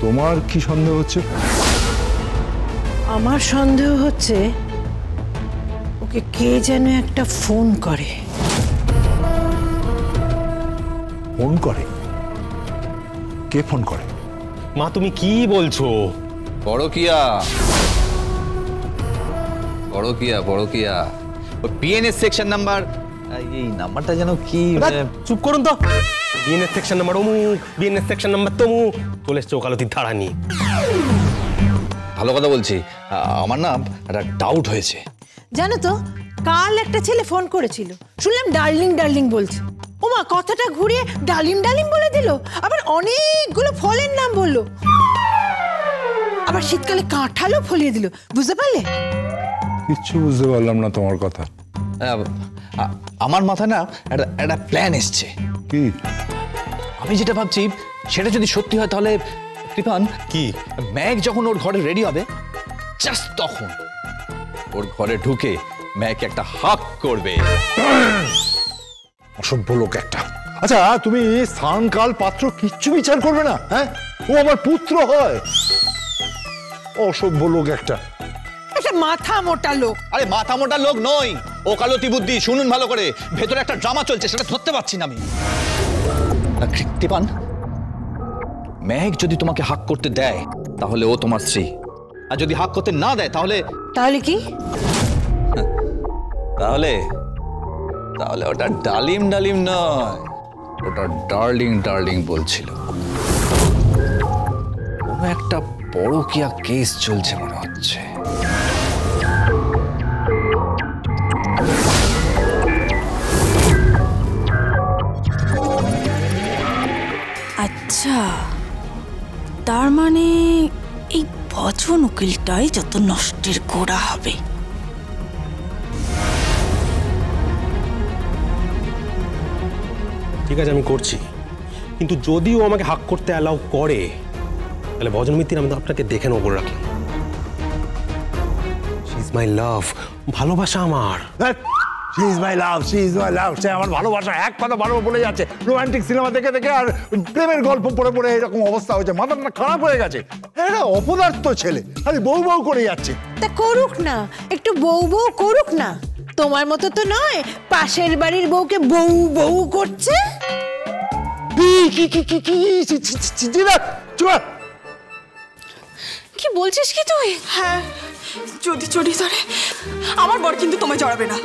তোমার কি সন্দেহ হচ্ছে? আমার সন্দেহ হচ্ছে ওকে কে যেন একটা ফোন করে। ফোন করে? কে ফোন করে? মা তুমি কি বলছো? পরকিয়া ওই পিএনএস সেকশন নাম্বার, এই নাম্বারটা যেন কি? চুপ করুন তো। বিএনএস সেকশন নাম্বার অমুক, বিএনএস সেকশন নাম্বার তমুক, চলে এসছে ওকালতির ধারা নিয়ে। ভালো কথা বলছি, আমার না একটা ডাউট হয়েছে। জানো তো, কাল একটা ছেলে ফোন করেছিল, শুনলাম ডার্লিং ডার্লিং বলছে। ওমা, কথাটা ঘুরিয়ে ডালিম ডালিম বলে দিল, আবার অনেকগুলো ফলের নাম বললো, আবার শীতকালে কাঁঠালও ফলিয়ে দিল। বুঝতে পারলে? কিচ্ছু বুঝতে পারলাম না তোমার কথা। আমার মাথায় না একটা প্ল্যান এসছে। কি? আমি যেটা ভাবছি সেটা যদি সত্যি হয় তাহলে কৃপান, কি ম্যাগ যখন ওর ঘরে রেডি হবে, জাস্ট তখন ওর ঘরে ঢুকে ম্যাগ একটা হাক করবে। অসভ্য লোক একটা। আচ্ছা, তুমি স্থান কাল পাত্র কিচ্ছু বিচার করবে না? হ্যাঁ, ও আমার পুত্র হয়। অসভ্য লোক একটা। একটা মাথা মোটা লোক। আরে মাথা মোটা লোক নই, ওকালতি বুদ্ধি। শুনুন ভালো করে, ভেতরে একটা ড্রামা চলছে, সেটা ধরতে পারছি না আমি। কৃপান, ম্যাগ যদি তোমাকে হাক করতে দেয় তাহলে ও তোমার স্ত্রী, আর যদি হাক করতে না দেয় তাহলে তাহলে কি? তাহলে তাহলে ওটা ডালিম ডালিম নয়, ওটা ডার্লিং ডার্লিং বলছিল। কোনো একটা পরকীয়া কেস চলছে মনে হচ্ছে। আচ্ছা, তার মানে এই বচন উকিলটাই যত নষ্টের গোড়া হবে। ঠিক আছে, আমি করছি, কিন্তু যদি ও আমাকে হাক করতে অ্যালাউ করে তাহলে ভজন মিত্তির আমি আপনাকে দেখে নেবো বলে রাখলাম। শি ইজ মাই লাভ, ভালোবাসা আমার। She is my love, she is my love, সে আমার ভালোবাসা। এক কথা বারবার বলে যাচ্ছে। রোমান্টিক সিনেমা দেখে দেখে আর প্রেমের গল্প পড়ে পড়ে এরকম অবস্থা হয়েছে, মাথাটা খারাপ হয়ে গেছে। এটা অপদার্থ ছেলে, আরে বউ বউ করে যাচ্ছে। তা করুক না, একটু বউ বউ করুক না। তোমার মতো তো নয়, পাশের বাড়ির বউকে বউ বউ করছে। কি বলছিস কি তুই? হ্যাঁ, যদি চড়ি ধরে আমার বর কিন্তু তোমায় জড়াবে না।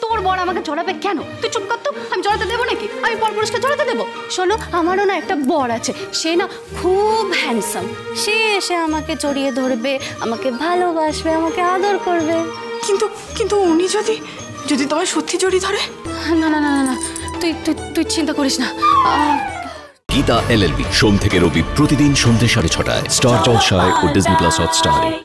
তোর বর আমাকে জড়াবে কেন? তুই চুপ কর তো। আমি জড়াতে দেবো নাকি? আমি পরপুরুষকে জড়াতে দেবো? শোনো, আমারও না একটা বর আছে, সে না খুব হ্যান্ডসাম। সে এসে আমাকে জড়িয়ে ধরবে, আমাকে ভালোবাসবে, আমাকে আদর করবে। কিন্তু কিন্তু উনি যদি যদি তোমায় সত্যি জড়ি ধরে? না না না না না, তুই তুই তুই চিন্তা করিস না। গীতা এলএলবি সোম থেকে রবি প্রতিদিন সন্ধ্যে 6:30টায় স্টার জলসায় ও ডিজনি প্লাস হটস্টারে।